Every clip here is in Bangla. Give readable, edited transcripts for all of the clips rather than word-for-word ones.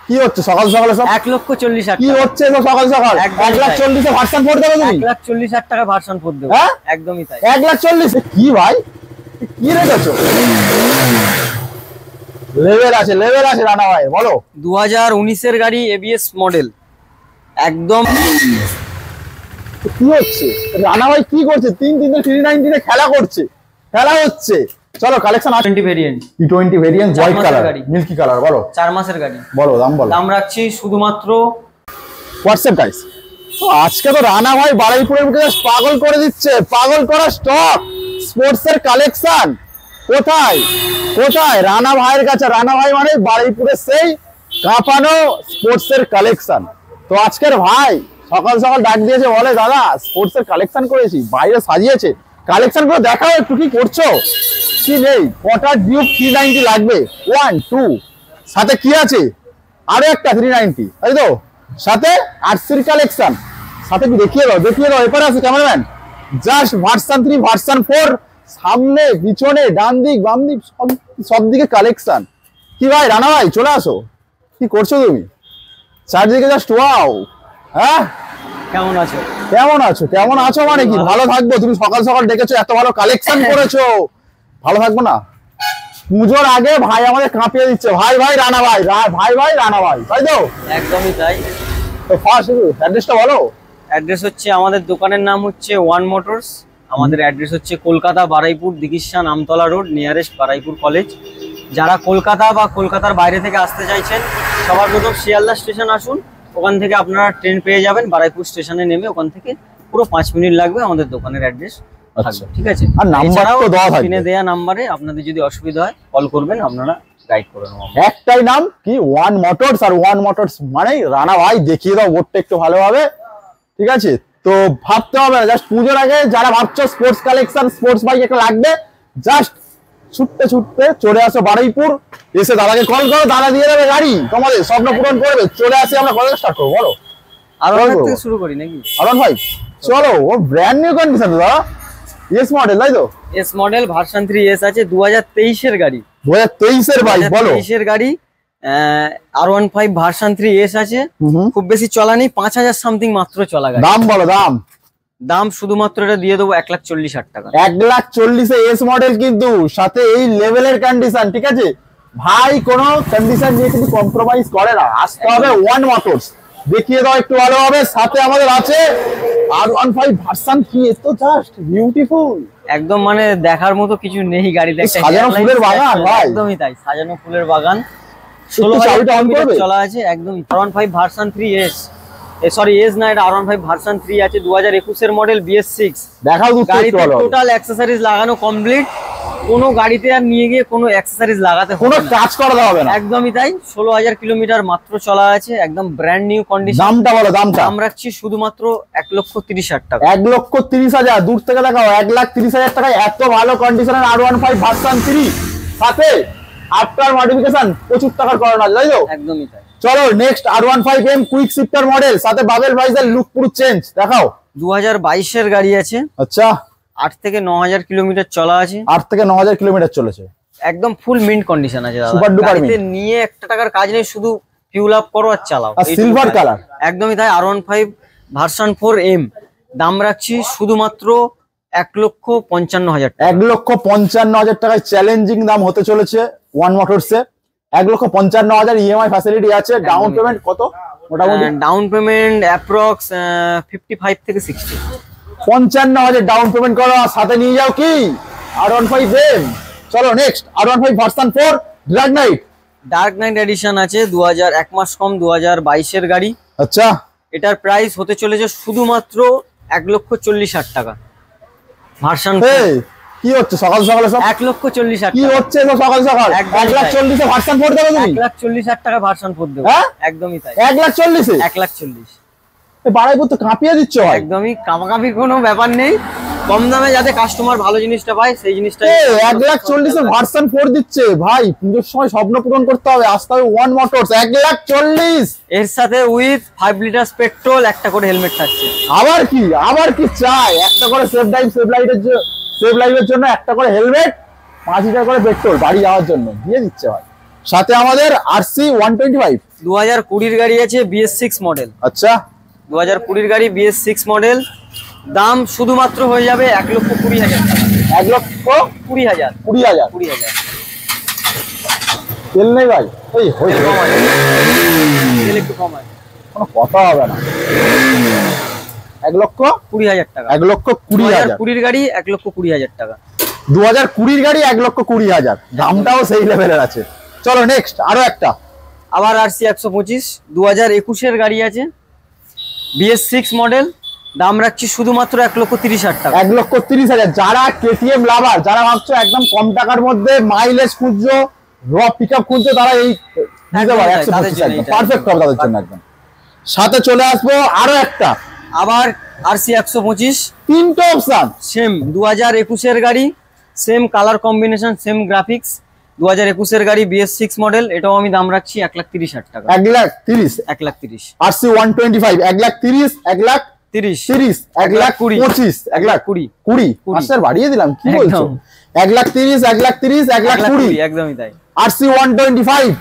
কি হচ্ছে সকাল সকাল সব 1,40,000 কি হচ্ছে সকাল সকাল 1,40,000 ভার্সন 4 দেবো তুমি 1,40,000 টাকা ভার্সন 4 দেবো হ্যাঁ একদমই তাই 1,40,000 কি ভাই কি রেখেছো লেভেল আছে রানা ভাই বলো 2019 এর গাড়ি এবিএস মডেল একদম কি হচ্ছে রানা ভাই কি করছে 390 খেলা হচ্ছে চলো কালেকশন আছে 20 variant T20 variant white colour milky colour বলো 4 মাসের গাড়ি বলো দাম রাখছি শুধুমাত্র হোয়াটসঅ্যাপ গাইস তো আজকে তো রানা ভাই বারুইপুরের মধ্যে পাগল করে দিচ্ছে পাগল করা স্টক স্পোর্টস এর কালেকশন কোথায় রানা ভাইয়ের কাছে রানা ভাই মানে বারুইপুরের সেই কাঁপানো স্পোর্টস এর কালেকশন তো আজকের ভাই সকাল সকাল ডাক দিয়েছে বলে দাদা স্পোর্টস এর কালেকশন করেছি বাইরে সাজিয়েছে কালেকশন করে দেখাও একটু কি করছো কি নেই কটা ডিউক 390 লাগবে 1 2 সাথে কি আছে আরো একটা 390 তাই তো সাথে আরসির কালেকশন সাথে কি দেখিয়ে দাও এপারে আছে ক্যামেরাম্যান জাস্ট ভার্সন 3 ভার্সন 4 সামনে পিছনে ডান দিক বাম দিক সব দিকে কালেকশন কি ভাই রানা ভাই চলে আসো কি করছো তুমি চারদিকে জাস্ট ওয়াও হ্যাঁ কেমন আছো মানে কি ভালো থাকবো তুমি সকাল সকাল ডেকেছো এত ভালো কালেকশন করেছো ভালো থাকবো না পুজোর আগে ভাই আমাদের কাঁপিয়ে দিচ্ছে ভাই রানা ভাই রানা ভাই তাই তো একদমই তাই তো ফার্স্ট অ্যাড্রেসটা বলো অ্যাড্রেস হচ্ছে আমাদের দোকানের নাম হচ্ছে ওয়ান মোটরস আমাদের অ্যাড্রেস হচ্ছে কলকাতা বারুইপুর দিঘিস্থান Amtala road nearest Baruipur college যারা কলকাতা বা কলকাতার বাইরে থেকে আসতে চাইছেন সবার প্রথম শিয়ালদা স্টেশন আসুন ওখান থেকে আপনারা ট্রেন পেয়ে যাবেন বারুইপুর স্টেশনে নেমে ওখান থেকে পুরো 5 মিনিট লাগবে আমাদের দোকানের অ্যাড্রেস আচ্ছা ঠিক আছে আর নাম্বারটাও দেওয়া থাকবে স্ক্রিনে দেয়া নম্বরে আপনাদের যদি অসুবিধা হয় কল করবেন আপনারা গাইড করে নেব একটাই নাম কি ওয়ান মোটরস আর ওয়ান মোটরস মানে রানা ভাই দেখিয়ে দাও বোর্ডটা একটু ভালোভাবে ঠিক আছে তো ভাবতে হবে না জাস্ট পুজোর আগে যারা ভাবছো স্পোর্টস কালেকশন স্পোর্টস বাইক একটা লাগবে জাস্ট ছুটতে চলে আসো বারুইপুর এসে দাদাকে কল করো দাদা দিয়ে দেবে গাড়ি তোমাদের স্বপ্ন পূরণ করবে চলে আসি আমরা কলেজ স্টার্ট করবো বলো আরন থেকে শুরু করি নাকি আরন ভাই চলো ও ব্র্যান্ড নিউ কন্ডিশন দাদা এস মডেল তাই তো এস মডেল ভার্সন 3 এস আছে 2023 এর গাড়ি 2023 এর বাইক বলো 2023 এর গাড়ি R15 ভার্সন 3 এস আছে খুব বেশি চলা নেই 5000 সামথিং মাত্র চলা গাড়ি দাম বলো দাম শুধুমাত্র এটা দিয়ে দেবো 1,40,000 টাকা 1,40,000 এস মডেল কিন্তু সাথে এই লেভেলের কন্ডিশন ঠিক আছে ভাই কোনো কন্ডিশন নিয়ে কিন্তু কম্প্রোমাইজ করে না আসতে হবে ওয়ান মোটরস দেখিয়ে দাও একটু ভালোভাবে সাথে আমাদের আছে R15 ভার্সন 3 এত জাস্ট বিউটিফুল একদম মানে দেখার মতো কিছু নেই গাড়িতে একটা সাজানো ফুলের বাগান ভাই একদমই তাই সাজানো ফুলের বাগান 16,000 কিলোমিটার চলা আছে একদম R15 version 3 S sorry S না এটা R15 ভার্সন 3 আছে 2021 এর মডেল BS6 দেখাও গাড়িতে টোটাল অ্যাকসেসরিজ লাগানো কমপ্লিট কোনো গাড়িতে আর নিয়ে গিয়ে কোনো অ্যাকসেসরিজ লাগাতে হবে কোনো কাজ করা হবে না একদমই তাই 16,000 কিলোমিটার মাত্র চলা আছে একদম ব্র্যান্ড নিউ কন্ডিশন দামটা বলো দামটা দাম রাখছি শুধুমাত্র 1,30,000 টাকা 1,30,000 দূর থেকে দেখাও 1,30,000 টাকায় এত ভালো কন্ডিশনের R15 ভার্সন 3 সাথে আফটার মডিফিকেশন প্রচুর টাকার করানো আছে তাই তো একদমই তাই চলো next R15M quick shifter model সাথে বাবেল ভাইজার লুক পুরো চেঞ্জ দেখাও 2022 এর গাড়ি আছে আচ্ছা 8 থেকে 9,000 কিলোমিটার চলা আছে 8 থেকে 9,000 কিলোমিটার চলেছে একদম ফুল মিন্ট কন্ডিশন আছে দাদা সুপার ডুপার গাড়িতে নিয়ে একটা টাকার কাজ নেই শুধু ফিউল আপ করো আর চালাও আর সিলভার কালার একদমই তাই R15 ভার্সন 4M দাম রাখছি শুধুমাত্র 1,55,000 টাকা 1,55,000 টাকায় চ্যালেঞ্জিং দাম হতে চলেছে ওয়ান মোটরসে 1,55,000 ইএমআই ফ্যাসিলিটি আছে ডাউন পেমেন্ট কত মোটামুটি ডাউন পেমেন্ট অ্যাপ্রক্স 55 থেকে 60 55,000 ডাউন পেমেন্ট করো আর সাথে নিয়ে যাও কি R15M চলো next R15 version 4 dark knight edition আছে 1 মাস কম 2022 এর গাড়ি আচ্ছা এটার প্রাইস হতে চলেছে শুধুমাত্র 1,40,000 টাকা ভার্সন কি হচ্ছে সকাল সকাল সব 1,40,000 কি হচ্ছে সকাল সকাল 1,40,000 ভার্সন 4 দেবে তুমি 1,40,000 টাকা ভার্সন 4 দেব একদমই তাই 1,40,000 1,40,000 বাড়াইপুর তো কাঁপিয়ে দিচ্ছ ভাই একদমই কামাকামি কোনো ব্যাপার নেই কম দামে যাতে কাস্টমার ভালো জিনিসটা পায় সেই জিনিসটা 1,40,000 ভার্সন 4 দিচ্ছে ভাই পুজোর সময় স্বপ্ন পূরণ করতে হবে আসতে হবে ওয়ান মোটরস 1,40,000 এর সাথে উইথ 5 লিটার পেট্রোল একটা করে হেলমেট থাকছে আবার কি চাই একটা করে সেফ লাইফের জন্য একটা করে হেলমেট 5 লিটার করে পেট্রোল বাড়ি যাওয়ার জন্য দিয়ে দিচ্ছে ভাই সাথে আমাদের RC 125 2020 গাড়ি আছে BS6 মডেল। আচ্ছা 2020 গাড়ি BS6 মডেল, দাম শুধুমাত্র হয়ে যাবে 1,20,000 টাকা। 1,20,000 20,000 তেল নেই ভাই, ওই তেল একটু কম আছে, কোনো কথা হবে না। 1,20,000 টাকা। 1,20,000 2020 গাড়ি 1,20,000 টাকা। 2020 গাড়ি 1,20,000, দামটাও সেই লেভেলের আছে। চলো নেক্সট আরো একটা, আবার RC 125 2021 গাড়ি আছে BS6 মডেল, দাম রাখছি শুধুমাত্র 1,30,000 টাকা। 1,30,000। যারা KTM লাভার, যারা ভাবছো একদম কম টাকার মধ্যে মাইলেজ খুঁজছো, র পিকআপ খুঁজছো, তারা এই নিতে পারে। 125 পারফেক্ট হবে তাদের জন্য একদম। সাথে চলে আসবো আরো একটা, আবার RC 125, তিনটে অপশন সেম 2021 গাড়ি, same colour combination, same graphics. 2021 গাড়ি BS6 মডেল, এটাও আমি দাম রাখছি 1,30,000 টাকা। 1,30,000। 1,30,000। RC 125 1,30,000, 1,30,000, 1,25,000, 1,20,000 মাস্টার বাড়িয়ে দিলাম, কি বলছো? 1,30,000, 1,30,000, 1,20,000 একদমই তাই। RC 125,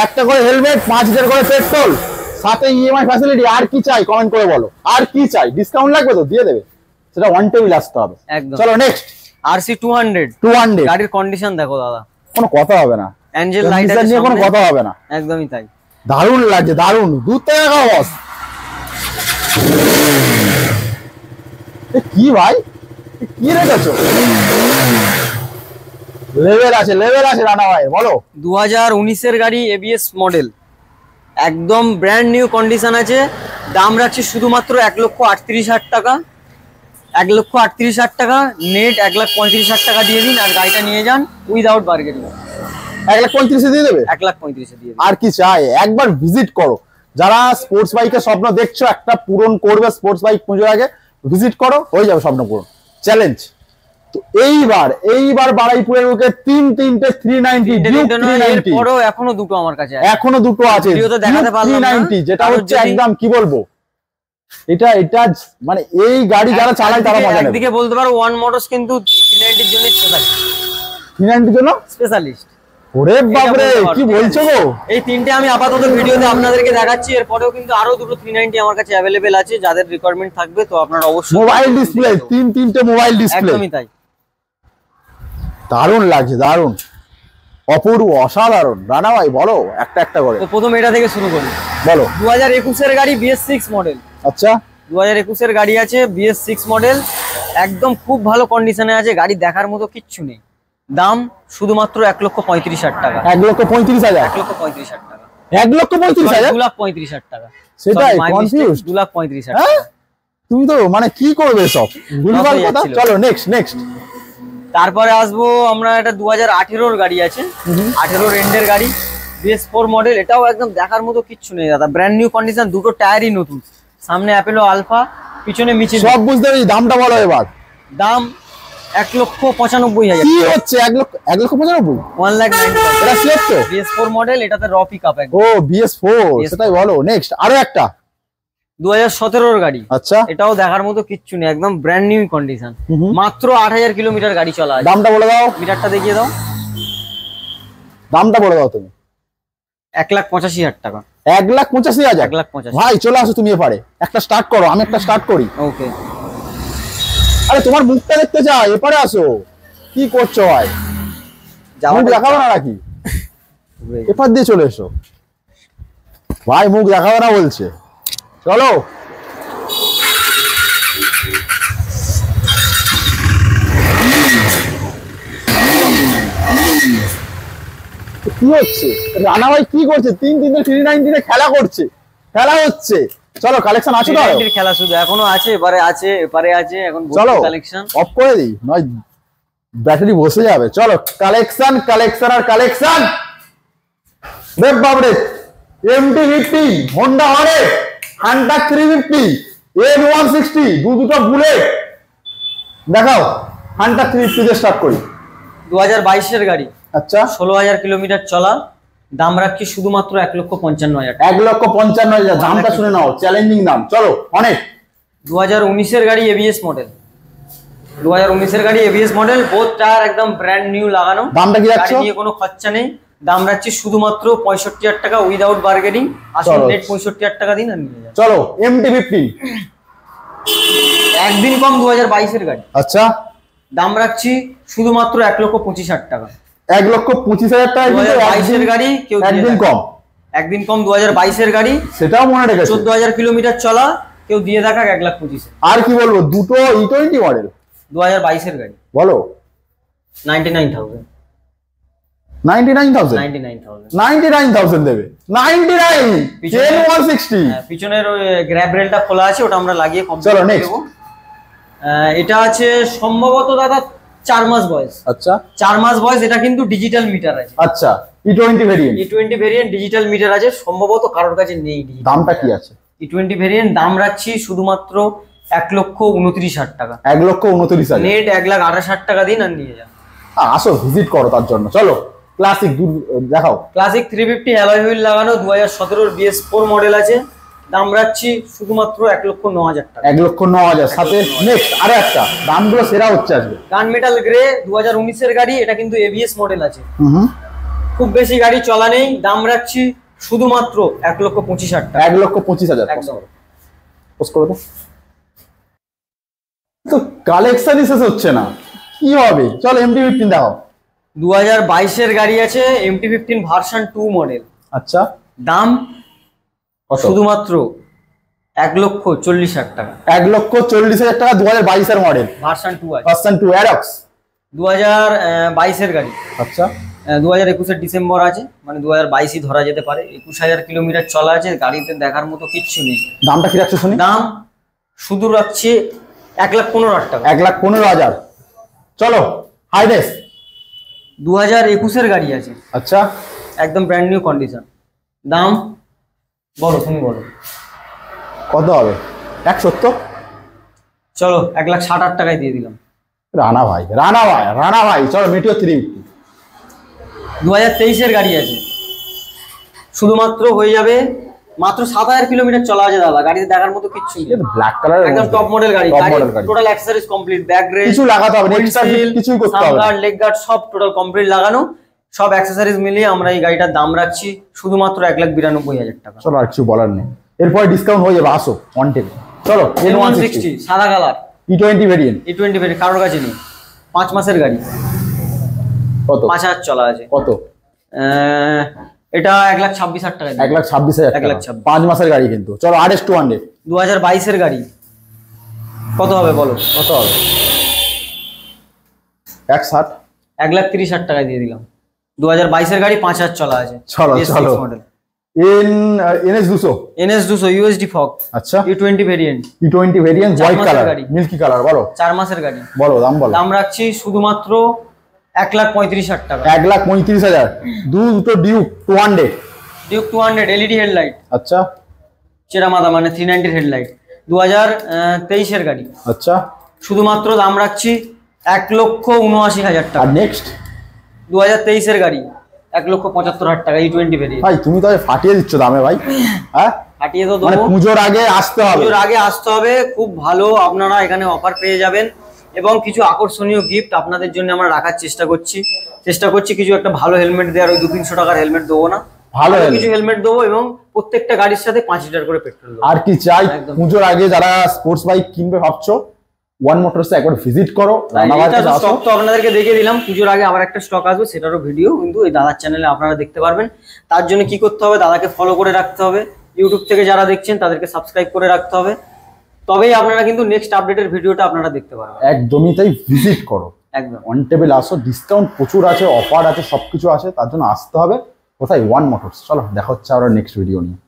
একটা করে হেলমেট, 5 লিটার করে পেট্রোল, সাথে EMI ফ্যাসিলিটি। আর কি চাই কমেন্ট করে বলো, আর কি চাই? ডিসকাউন্ট লাগবে তো দিয়ে দেবে, সেটা ওয়ান টেবিল আসতে হবে। চলো নেক্সট RC 200। গাড়ির কন্ডিশন দেখো দাদা, কোনো কথা হবে না, অ্যাঞ্জেল লাইট নিয়ে কোনো কথা হবে না। একদমই তাই, দারুণ লাগছে, দারুণ। দূর থেকে খাও বস। কি ভাই, কি রেখেছো? লেভেল আছে, লেভেল আছে রানা ভাই, বলো। 2019 গাড়ি ABS মডেল, একদম ব্র্যান্ড নিউ কন্ডিশন আছে, দাম রাখছি শুধুমাত্র 1,38,000 টাকা। 1,38,000 টাকা নেট, 1,35,000 টাকা দিয়ে দিন আর গাড়িটা নিয়ে যান উইদাউট বার্গেনিং। 1,35,000 দিয়ে দেবে? 1,35,000 দিয়ে দিন। আর কি চাই? একবার ভিজিট করো, যারা স্পোর্টস বাইকের স্বপ্ন দেখছো, একটা পূরণ করবে স্পোর্টস বাইক পুজোর আগে, ভিজিট করো, হয়ে যাবে স্বপ্ন পূরণ। চ্যালেঞ্জ। তো এইবার বারুইপুরের বুকে তিনটে 390 ডিউক 390, পরেও এখনো দুটো আমার কাছে আছে, এখনো দুটো আছে। ভিডিওতে দেখাতে পারলাম না, 390 যেটা হচ্ছে একদম কি বলবো, এটা মানে এই গাড়ি যারা চালায় তারা মজা নেবে। একদিকে বলতে পারো ওয়ান মোটরস কিন্তু 390 এর জন্য স্পেশালিস্ট। 390 এর জন্য স্পেশালিস্ট। ওরে বাপরে, কি বলছো গো? এই তিনটে আমি আপাতত ভিডিওতে আপনাদেরকে দেখাচ্ছি, এরপরেও কিন্তু আরো দুটো 390 আমার কাছে अवेलेबल আছে, যাদের রিকোয়ারমেন্ট থাকবে তো আপনারা অবশ্যই। মোবাইল ডিসপ্লে, তিনটে মোবাইল ডিসপ্লে, একদমই তাই। দারুণ লাগছে, দারুণ, অপূর্ব, অসাধারণ। রানা ভাই বলো একটা করে। তো প্রথম এটা থেকে শুরু করি, বলো। 2021 এর গাড়ি BS6 মডেল। আচ্ছা 2021 এর গাড়ি আছে BS6 মডেল, একদম খুব ভালো কন্ডিশনে আছে, গাড়ি দেখার মতো কিচ্ছু নেই। দাম শুধুমাত্র 1,35,000 টাকা। 1,35,000? 1,35,000 টাকা। 1,35,000? 2,35,000 টাকা। সেটাই কনফিউজ। 2,35,000 হ্যাঁ, টাকা। তুমি তো মানে কি করবে সব ভুলভাল কথা। চলো নেক্সট। তারপরে আসবো আমরা, এটা 2018 এর গাড়ি আছে, 18 এন্ডের গাড়ি, BS4 মডেল, এটাও একদম দেখার মতো কিচ্ছু নেই দাদা, ব্র্যান্ড নিউ কন্ডিশন, দুটো টায়ারই নতুন, সামনে অ্যাপেলো আলফা, পিছনে মিচিল। সব বুঝতে পেরেছি, দামটা বলো এবার। দাম 1,95,000। কি হচ্ছে 1,95,000? 1,90,000। এটা সিলেক্ট তো BS4 মডেল, এটাতে র পিকআপ একদম। ও BS4, সেটাই বলো। নেক্সট আরো একটা, 2017 এর গাড়ি। আচ্ছা, এটাও দেখার মতো কিচ্ছু নেই, একদম ব্র্যান্ড নিউ কন্ডিশন, মাত্র 8,000 কিলোমিটার গাড়ি চলা আছে। দামটা বলে দাও, মিটারটা দেখিয়ে দাও। দামটা বলে দাও তুমি। 1,85,000 টাকা। 1,85,000? 1,85,000। ভাই চলে আসো, তুমি এপারে একটা স্টার্ট করো, আমি একটা স্টার্ট করি। ওকে। আরে তোমার মুখটা দেখতে চাই, এপারে আসো। কি করছো ভাই? মুখ দেখাবো না নাকি? এপার দিয়ে চলে এসো ভাই, মুখ দেখাবো না বলছে। চলো। কি হচ্ছে রানা ভাই, কি করছে? তিনটে 390 খেলা করছে, খেলা হচ্ছে। চলো, কালেকশন আছে তো? খেলা শুধু এখনো আছে, এপারে আছে এখন। চলো কালেকশন অফ করে দিই, নয় ব্যাটারি বসে যাবে। চলো কালেকশন আর কালেকশন। দেখ বাবরে, MT-50, হোন্ডা হরেট, হান্টার 350, N160, দুটো বুলেট দেখাও। হান্টার 350 দিয়ে স্টার্ট করি। 2022 এর গাড়ি। আচ্ছা, 16,000 কিলোমিটার চলা, দাম রাখছি শুধুমাত্র 1,55,000। 1,55,000 দামটা শুনে নাও, চ্যালেঞ্জিং দাম। চলো অনেক। 2019 এর গাড়ি ABS মডেল। 2019 এর গাড়ি ABS মডেল, বোথ টায়ার একদম ব্র্যান্ড নিউ লাগানো। দামটা কি রাখছো? গাড়ি নিয়ে কোনো খরচা নেই, দাম রাখছি শুধুমাত্র 65,000 টাকা উইদাউট বার্গেনিং। আসলে নেট 65,000 টাকা দিন আর নিয়ে যান। চলো MT-15 একদিন কম 2022 এর গাড়ি। আচ্ছা, দাম রাখছি শুধুমাত্র 1,25,000 টাকা। 1,25,000 টাকা 2022 এর গাড়ি, কেউ একদিন কম, একদিন কম 2022 এর গাড়ি, সেটাও মনে রেখেছো। 14,000 কিলোমিটার চলা, কেউ দিয়ে দেখা 1,25,000। আর কি বলবো, দুটো E20 মডেল 2022 এর গাড়ি, বলো 99,000 দেবে। 99 160। পিছনের ওই গ্র্যাব রেলটা খোলা আছে, ওটা আমরা লাগিয়ে কমপ্লিট চলো করে নেক্সট। দেবো। এটা আছে সম্ভবত দাদা 4 মাস বয়স। আচ্ছা 4 মাস বয়স। এটা কিন্তু ডিজিটাল মিটার আছে। আচ্ছা E20 variant. E20 variant digital meter আছে, সম্ভবত কারোর কাছে নেই। দামটা কি আছে? E20 ভেরিয়েন্ট দাম রাখছি শুধুমাত্র 1,29,000 টাকা। 1,29,000 নেট 1,28,000 টাকা দিন আর নিয়ে যান। আসো ভিজিট করো তার জন্য। চলো ক্লাসিক দেখাও। ক্লাসিক 350 অ্যালয় হুইল লাগানো 2017 BS4 মডেল আছে। দাম রাখছি শুধুমাত্র 1,09,000 টাকা। 1,09,000 সাথে নেক্সট আরো একটা দামগুলো সেরা হচ্ছে আজকে। গান মেটাল গ্রে 2019 এর গাড়ি, এটা কিন্তু ABS মডেল আছে। হুম, খুব বেশি গাড়ি চলা নেই। দাম রাখছি শুধুমাত্র 1,25,000 টাকা। 1,25,000 একদম। পোস্ট করে দাও। তো কালেকশনই শেষ হচ্ছে না, কি হবে? চলো MT-15 দেখাও। 2022 এর গাড়ি আছে, MT-15 ভার্সন 2 মডেল। আচ্ছা দাম কত? শুধুমাত্র 1,40,000 টাকা। 1,40,000 টাকা 2022 এর মডেল, ভার্সন 2 আছে, ভার্সন 2 অ্যারক্স। 2022 এর গাড়ি। আচ্ছা 2021 এর ডিসেম্বর আছে, মানে 2022ই ধরা যেতে পারে। 21,000 কিলোমিটার চলা আছে, গাড়িতে দেখার মতো কিচ্ছু নেই। দামটা কি রাখছো শুনি? দাম শুধু রাখছি 1,15,000 টাকা। 1,15,000। চলো হাইনেস 2021 এর গাড়ি আছে, আচ্ছা একদম ব্র্যান্ড নিউ কন্ডিশন। দাম বলো, তুমি বলো কত হবে? 170। চলো 1,60,000 টাকায় দিয়ে দিলাম। রানা ভাই চলো মেটিও 350। 2023 এর গাড়ি আছে, শুধুমাত্র হয়ে যাবে মাত্র 7,000 কিলোমিটার চলা আছে দাদা। গাড়িতে দেখার মতো কিচ্ছু নেই, ব্ল্যাক কালার, একদম টপ মডেল গাড়ি। টপ মডেল গাড়ি, total accessories complete, back rest কিছু লাগাতে হবে না, এক্সট্রা কিছুই করতে হবে না। লেগ গার্ড সব টোটাল কমপ্লিট লাগানো, সব অ্যাক্সেসরিজ মিলিয়ে আমরা এই গাড়িটার দাম রাখছি শুধুমাত্র 1,92,000 টাকা। চলো আর কিছু বলার নেই, এরপরে ডিসকাউন্ট হয়ে যাবে। আসো অন টেক। চলো N160 সাদা colour, E20 variant. E20 variant কারোর কাছে নেই। 5 মাসের গাড়ি, কত? 5,000 চলা আছে। কত? এটা 1,26,000 টাকা। 1,26,000 টাকা, 1,26,000 5 মাসের গাড়ি কিন্তু। চলো RS200 2022 এর গাড়ি, কত হবে বলো? কত হবে? 160। 1,30,000 টাকায় দিয়ে দিলাম। 2022 এর গাড়ি, 5,000 চলা আছে। চলো চলো NS200 NS200 USD ফগ। আচ্ছা E20 variant, E20 variant white colour, গাড়ি, মিল্কি কালার। বলো 4 মাসের গাড়ি। বলো দাম বলো। দাম রাখছি শুধুমাত্র 1,35,000 টাকা। 1,35,000। দুটো ডিউক 200। ডিউক 200 LED হেডলাইট, আচ্ছা চেরা মাদা, মানে 390 হেডলাইট। 2023 এর গাড়ি, আচ্ছা শুধুমাত্র দাম রাখছি 1,79,000 টাকা। আর নেক্সট 2023 এর গাড়ি 1,75,000 টাকা। E20 variant. ভাই তুমি তো ফাটিয়ে দিচ্ছ দামে ভাই। হ্যাঁ কাটিয়ে তো মানে দেবো, পুজোর আগে আসতে হবে। পুজোর আগে আসতে হবে। খুব ভালো আপনারা এখানে অফার পেয়ে যাবেন, এবং কিছু আকর্ষণীয় গিফট আপনাদের জন্য আমরা রাখার চেষ্টা করছি। কিছু একটা ভালো হেলমেট দেওয়ার, ওই 200-300 টাকার হেলমেট দেবো না, ভালো কিছু হেলমেট দেবো, এবং প্রত্যেকটা গাড়ির সাথে 5 লিটার করে পেট্রোল দেবো। আর কি চাই? একদম। পুজোর আগে যারা স্পোর্টস বাইক কিনবে ভাবছো, ওয়ান মোটরসে একবার ভিজিট করো। স্টক তো আপনাদেরকে দেখিয়ে দিলাম। পুজোর আগে আবার একটা স্টক আসবে, সেটারও ভিডিও কিন্তু এই দাদার চ্যানেলে আপনারা দেখতে পারবেন। তার জন্য কি করতে হবে? দাদাকে ফলো করে রাখতে হবে। ইউটিউব থেকে যারা দেখছেন তাদেরকে সাবস্ক্রাইব করে রাখতে হবে, তবেই আপনারা কিন্তু নেক্সট আপডেটের ভিডিওটা আপনারা দেখতে পারবেন। একদমই তাই, ভিজিট করো, একদম অন টেবিল আসো, ডিসকাউন্ট প্রচুর আছে, অফার আছে, সবকিছু আছে। তার জন্য আসতে হবে কোথায়? One motors. চলো দেখা হচ্ছে আবার নেক্সট ভিডিও নিয়ে।